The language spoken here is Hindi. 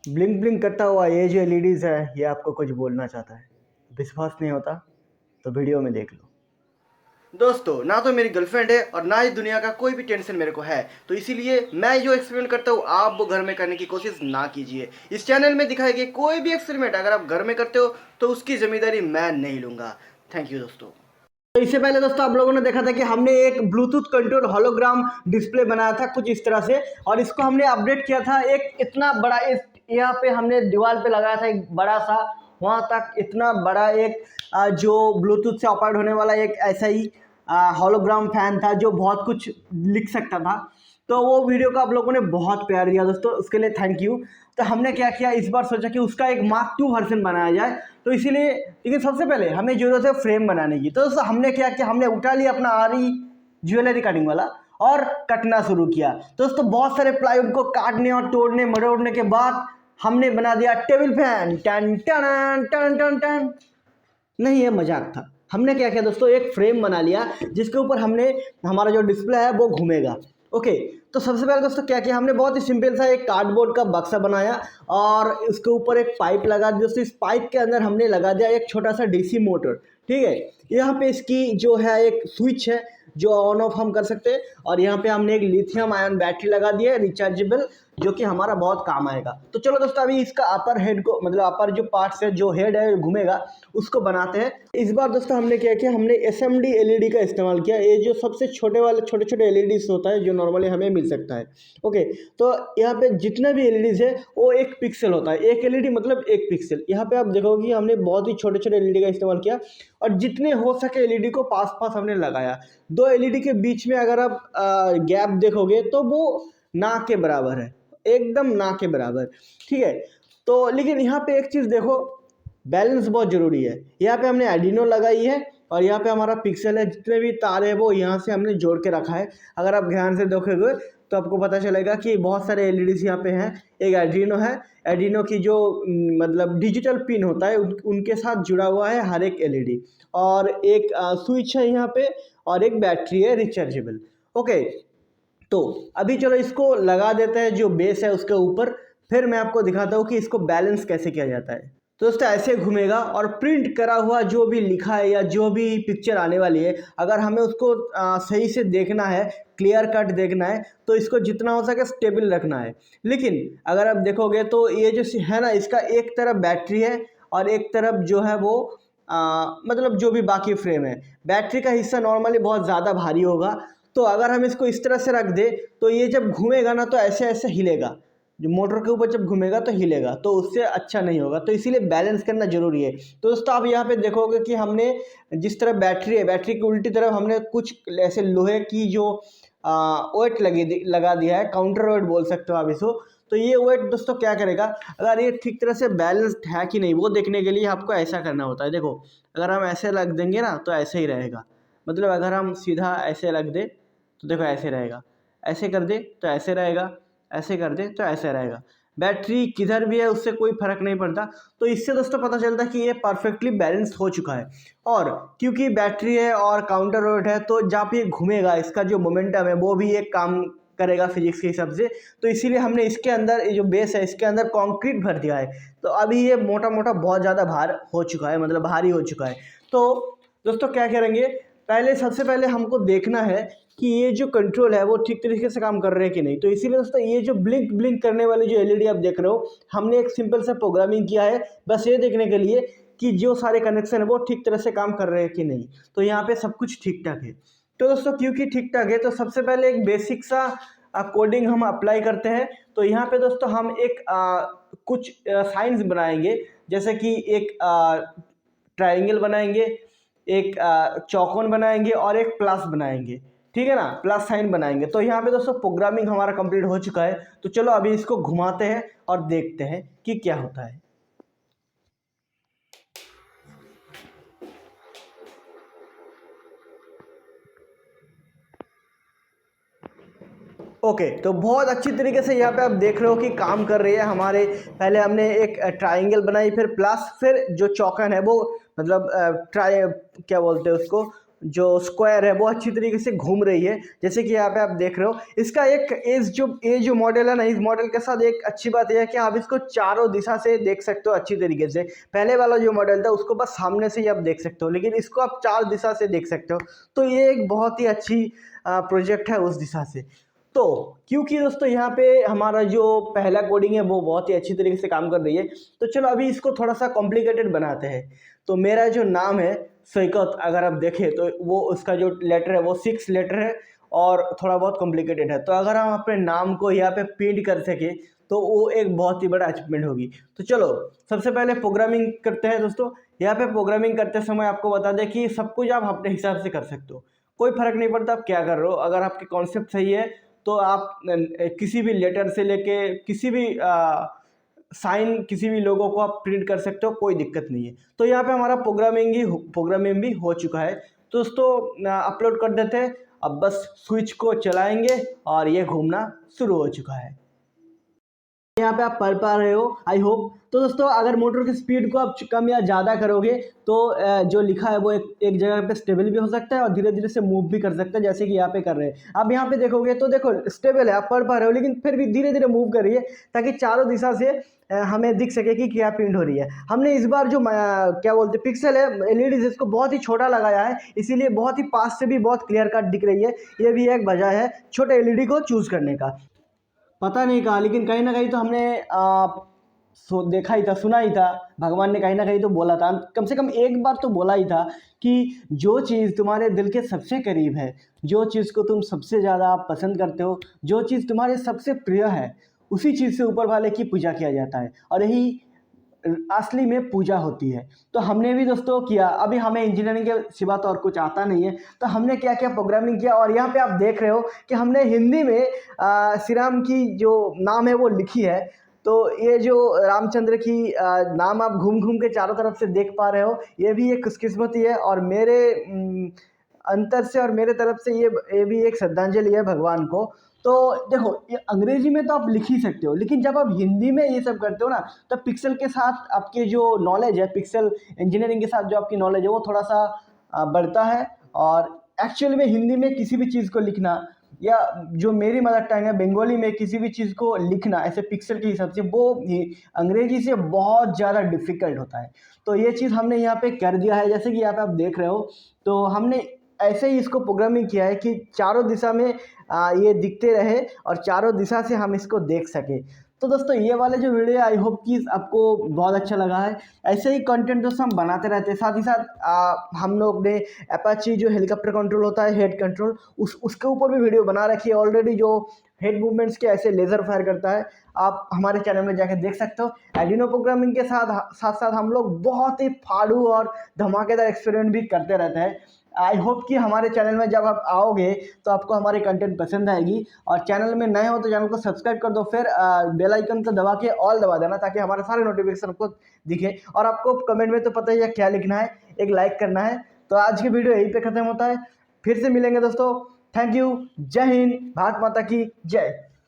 ब्लिंक ब्लिंक करता हुआ ये जो एलईडीज़ है ये आपको कुछ बोलना चाहता है। विश्वास नहीं होता तो वीडियो में देख लो। दोस्तों, ना तो मेरी गर्लफ्रेंड है और ना ही दुनिया का कोई भी टेंशन मेरे को है, तो इसीलिए मैं जो एक्सपेरिमेंट करता हूँ आप वो घर में करने की कोशिश ना कीजिए। इस चैनल में दिखाए गए कोई भी एक्सपेरिमेंट अगर आप घर में करते हो तो उसकी जिम्मेदारी मैं नहीं लूँगा। थैंक यू दोस्तों। तो इससे पहले दोस्तों आप लोगों ने देखा था कि हमने एक ब्लूटूथ कंट्रोल होलोग्राम डिस्प्ले बनाया था कुछ इस तरह से, और इसको हमने अपडेट किया था। एक इतना बड़ा इस यहाँ पे हमने दीवार पे लगाया था एक बड़ा सा, वहाँ तक इतना बड़ा एक जो ब्लूटूथ से ऑपरेट होने वाला एक ऐसा ही होलोग्राम फैन था जो बहुत कुछ लिख सकता था। तो वो वीडियो को आप लोगों ने बहुत प्यार दिया दोस्तों, उसके लिए थैंक यू। तो हमने क्या किया, इस बार सोचा कि उसका एक Mark II वर्जन बनाया जाए, तो इसीलिए लेकिन सबसे पहले हमें ज़रूरत है फ्रेम बनाने की। तो दोस्तों हमने क्या किया, हमने उठा लिया अपना आरी ज्वेलरी कटिंग वाला और कटना शुरू किया। तो दोस्तों बहुत सारे प्लाईवुड को काटने और तोड़ने मरोड़ने के बाद हमने बना दिया टेबल फैन। टन टन टन टन टन। नहीं, ये मजाक था। हमने क्या किया दोस्तों, एक फ्रेम बना लिया जिसके ऊपर हमने हमारा जो डिस्प्ले है वो घूमेगा। ओके, तो सबसे पहले दोस्तों क्या किया, हमने बहुत ही सिंपल सा एक कार्डबोर्ड का बक्सा बनाया और उसके ऊपर एक पाइप लगा दिया। दोस्तों इस पाइप के अंदर हमने लगा दिया एक छोटा सा डीसी मोटर। ठीक है, यहाँ पे इसकी जो है एक स्विच है जो ऑन ऑफ हम कर सकते हैं, और यहाँ पे हमने एक लिथियम आयन बैटरी लगा दी है रिचार्जेबल, जो कि हमारा बहुत काम आएगा। तो चलो दोस्तों अभी इसका अपर हेड को, मतलब अपर जो पार्ट है, जो हेड है घूमेगा, उसको बनाते हैं। इस बार दोस्तों हमने क्या किया, हमने एसएमडी एलईडी का इस्तेमाल किया। ये जो सबसे छोटे वाले छोटे छोटे एलईडीज होता है जो नॉर्मली हमें मिल सकता है। ओके, तो यहाँ पे जितना भी एलईडीज है वो 1 पिक्सल होता है। एक एलईडी मतलब 1 पिक्सल। यहाँ पे आप देखोगे हमने बहुत ही छोटे छोटे एलईडी का इस्तेमाल किया और जितने हो सके एलईडी को पास पास हमने लगाया। 2 एलईडी के बीच में अगर आप गैप देखोगे तो वो ना के बराबर है, एकदम ना के बराबर। ठीक है, तो लेकिन यहाँ पे एक चीज़ देखो, बैलेंस बहुत ज़रूरी है। यहाँ पे हमने आर्डिनो लगाई है और यहाँ पे हमारा पिक्सल है, जितने भी तार है वो यहाँ से हमने जोड़ के रखा है। अगर आप ध्यान से देखोगे तो आपको पता चलेगा कि बहुत सारे एलईडीज यहाँ पे हैं। एक आर्डिनो है, आर्डिनो की जो मतलब डिजिटल पिन होता है उनके साथ जुड़ा हुआ है हर एक एलईडी, और एक स्विच है यहाँ पे, और एक बैटरी है रिचार्जेबल। ओके, तो अभी चलो इसको लगा देते हैं जो बेस है उसके ऊपर, फिर मैं आपको दिखाता हूँ कि इसको बैलेंस कैसे किया जाता है। तो दोस्तों ऐसे घूमेगा और प्रिंट करा हुआ जो भी लिखा है या जो भी पिक्चर आने वाली है, अगर हमें उसको सही से देखना है, क्लियर कट देखना है, तो इसको जितना हो सके स्टेबल रखना है। लेकिन अगर आप देखोगे तो ये जो है ना, इसका एक तरफ बैटरी है और एक तरफ जो है वो मतलब जो भी बाकी फ्रेम है, बैटरी का हिस्सा नॉर्मली बहुत ज़्यादा भारी होगा। तो अगर हम इसको इस तरह से रख दे तो ये जब घूमेगा ना तो ऐसे ऐसे हिलेगा, जो मोटर के ऊपर जब घूमेगा तो हिलेगा, तो उससे अच्छा नहीं होगा। तो इसीलिए बैलेंस करना जरूरी है। तो दोस्तों आप यहाँ पे देखोगे कि हमने जिस तरह बैटरी है, बैटरी की उल्टी तरफ हमने कुछ ऐसे लोहे की जो वेट लगा दिया है, काउंटर वेट बोल सकते हो आप इसको। तो ये वेट दोस्तों क्या करेगा, अगर ये ठीक तरह से बैलेंस्ड है कि नहीं वो देखने के लिए आपको ऐसा करना होता है। देखो, अगर हम ऐसे रख देंगे ना तो ऐसे ही रहेगा, मतलब अगर हम सीधा ऐसे रख दे तो देखो ऐसे रहेगा, ऐसे कर दे तो ऐसे रहेगा, ऐसे कर दे तो ऐसे रहेगा। बैटरी किधर भी है उससे कोई फर्क नहीं पड़ता। तो इससे दोस्तों पता चलता है कि ये परफेक्टली बैलेंस हो चुका है। और क्योंकि बैटरी है और काउंटर वेट है, तो जहाँ पे घूमेगा इसका जो मोमेंटम है वो भी एक काम करेगा फिजिक्स के हिसाब से। तो इसीलिए हमने इसके अंदर ये जो बेस है इसके अंदर कंक्रीट भर दिया है। तो अभी ये मोटा मोटा बहुत ज़्यादा भार हो चुका है, मतलब भारी हो चुका है। तो दोस्तों क्या करेंगे, पहले सबसे पहले हमको देखना है कि ये जो कंट्रोल है वो ठीक तरीके से काम कर रहे हैं कि नहीं। तो इसीलिए दोस्तों ये जो ब्लिंक ब्लिंक करने वाली जो एलईडी आप देख रहे हो, हमने एक सिंपल सा प्रोग्रामिंग किया है बस ये देखने के लिए कि जो सारे कनेक्शन है वो ठीक तरह से काम कर रहे हैं कि नहीं। तो यहाँ पे सब कुछ ठीक ठाक है। तो दोस्तों क्योंकि ठीक ठाक है तो सबसे पहले एक बेसिक सा कोडिंग हम अप्लाई करते हैं। तो यहाँ पे दोस्तों हम एक कुछ साइंस बनाएंगे, जैसे कि एक ट्राइंगल बनाएंगे, एक चौकोन बनाएंगे और एक प्लस बनाएंगे। ठीक है ना, प्लस साइन बनाएंगे। तो यहाँ पे दोस्तों प्रोग्रामिंग हमारा कंप्लीट हो चुका है। तो चलो अभी इसको घुमाते हैं और देखते हैं कि क्या होता है। ओके, तो बहुत अच्छी तरीके से यहाँ पे आप देख रहे हो कि काम कर रही है हमारे। पहले हमने एक ट्राइंगल बनाई, फिर प्लस, फिर जो चौकन है वो मतलब ट्राई क्या बोलते हैं उसको, जो स्क्वायर है वो अच्छी तरीके से घूम रही है, जैसे कि यहाँ पे आप देख रहे हो। इसका एक ये जो मॉडल है ना, इस मॉडल के साथ एक अच्छी बात यह है कि आप इसको चारों दिशा से देख सकते हो अच्छी तरीके से। पहले वाला जो मॉडल था उसको बस सामने से ही आप देख सकते हो, लेकिन इसको आप चार दिशा से देख सकते हो। तो ये एक बहुत ही अच्छी प्रोजेक्ट है उस दिशा से। तो क्योंकि दोस्तों यहाँ पे हमारा जो पहला कोडिंग है वो बहुत ही अच्छी तरीके से काम कर रही है, तो चलो अभी इसको थोड़ा सा कॉम्प्लिकेटेड बनाते हैं। तो मेरा जो नाम है सैकत, अगर आप देखें तो वो उसका जो लेटर है वो 6 लेटर है और थोड़ा बहुत कॉम्प्लिकेटेड है। तो अगर हम अपने नाम को यहाँ पे प्रिंट कर सके तो वो एक बहुत ही बड़ा अचीवमेंट होगी। तो चलो सबसे पहले प्रोग्रामिंग करते हैं दोस्तों। यहाँ पे प्रोग्रामिंग करते समय आपको बता दें कि सब कुछ आप अपने हिसाब से कर सकते हो, कोई फर्क नहीं पड़ता आप क्या कर रहे हो। अगर आपके कॉन्सेप्ट सही है तो आप किसी भी लेटर से लेके किसी भी साइन किसी भी लोगों को आप प्रिंट कर सकते हो, कोई दिक्कत नहीं है। तो यहाँ पे हमारा प्रोग्रामिंग भी हो चुका है। तो दोस्तों अपलोड कर देते हैं। अब बस स्विच को चलाएंगे और ये घूमना शुरू हो चुका है। यहाँ पे आप पढ़ पा रहे हो आई होप। तो दोस्तों अगर मोटर की स्पीड को आप कम या ज़्यादा करोगे तो जो लिखा है वो एक जगह पे स्टेबल भी हो सकता है और धीरे धीरे से मूव भी कर सकता है, जैसे कि यहाँ पे कर रहे हैं। अब यहाँ पे देखोगे तो देखो स्टेबल है, आप पढ़ पा रहे हो, लेकिन फिर भी धीरे धीरे मूव कर रही है ताकि चारों दिशा से हमें दिख सके कि क्या प्रिंट हो रही है। हमने इस बार जो क्या बोलते पिक्सल है एलईडी इसको बहुत ही छोटा लगाया है, इसीलिए बहुत ही पास से भी बहुत क्लियर कट दिख रही है। ये भी एक वजह है छोटे एलईडी को चूज़ करने का। पता नहीं कहा, लेकिन कहीं ना कहीं तो हमने देखा ही था, सुना ही था, भगवान ने कहीं ना कहीं तो बोला था, कम से कम एक बार तो बोला ही था कि जो चीज़ तुम्हारे दिल के सबसे करीब है, जो चीज़ को तुम सबसे ज़्यादा पसंद करते हो, जो चीज़ तुम्हारे सबसे प्रिय है, उसी चीज़ से ऊपर वाले की पूजा किया जाता है और यही असली में पूजा होती है। तो हमने भी दोस्तों किया। अभी हमें इंजीनियरिंग के सिवा तो और कुछ आता नहीं है, तो हमने क्या क्या प्रोग्रामिंग किया। और यहाँ पे आप देख रहे हो कि हमने हिंदी में श्री राम की जो नाम है वो लिखी है। तो ये जो रामचंद्र की नाम आप घूम घूम के चारों तरफ से देख पा रहे हो, ये भी एक खुशकिस्मती है और मेरे अंतर से और मेरे तरफ से ये भी एक श्रद्धांजलि है भगवान को। तो देखो ये अंग्रेजी में तो आप लिख ही सकते हो, लेकिन जब आप हिंदी में ये सब करते हो ना, तो पिक्सल के साथ आपके जो नॉलेज है, पिक्सल इंजीनियरिंग के साथ जो आपकी नॉलेज है वो थोड़ा सा बढ़ता है। और एक्चुअल में हिंदी में किसी भी चीज़ को लिखना या जो मेरी मदर टंग है बंगाली में किसी भी चीज़ को लिखना ऐसे पिक्सल के हिसाब से, वो अंग्रेजी से बहुत ज़्यादा डिफ़िकल्ट होता है। तो ये चीज़ हमने यहाँ पे कर दिया है, जैसे कि यहाँ पे आप देख रहे हो। तो हमने ऐसे ही इसको प्रोग्रामिंग किया है कि चारों दिशा में ये दिखते रहे और चारों दिशा से हम इसको देख सकें। तो दोस्तों ये वाले जो वीडियो आई होप कि आपको बहुत अच्छा लगा है। ऐसे ही कंटेंट दोस्तों हम बनाते रहते हैं। साथ ही साथ हम लोग ने अपाची जो हेलीकॉप्टर कंट्रोल होता है, हेड कंट्रोल, उसके ऊपर भी वीडियो बना रखी है ऑलरेडी, जो हेड मूवमेंट्स के ऐसे लेज़र फायर करता है। आप हमारे चैनल में जाकर देख सकते हो। एर्डिनो प्रोग्रामिंग के साथ साथ हम लोग बहुत ही फाड़ू और धमाकेदार एक्सपेरिमेंट भी करते रहते हैं। आई होप कि हमारे चैनल में जब आप आओगे तो आपको हमारी कंटेंट पसंद आएगी। और चैनल में नए हो तो चैनल को सब्सक्राइब कर दो, फिर बेल आइकन को दबा के ऑल दबा देना ताकि हमारे सारे नोटिफिकेशन आपको दिखे। और आपको कमेंट में तो पता ही है क्या लिखना है, एक लाइक करना है। तो आज की वीडियो यहीं पे ख़त्म होता है, फिर से मिलेंगे दोस्तों। थैंक यू, जय हिंद, भारत माता की जय।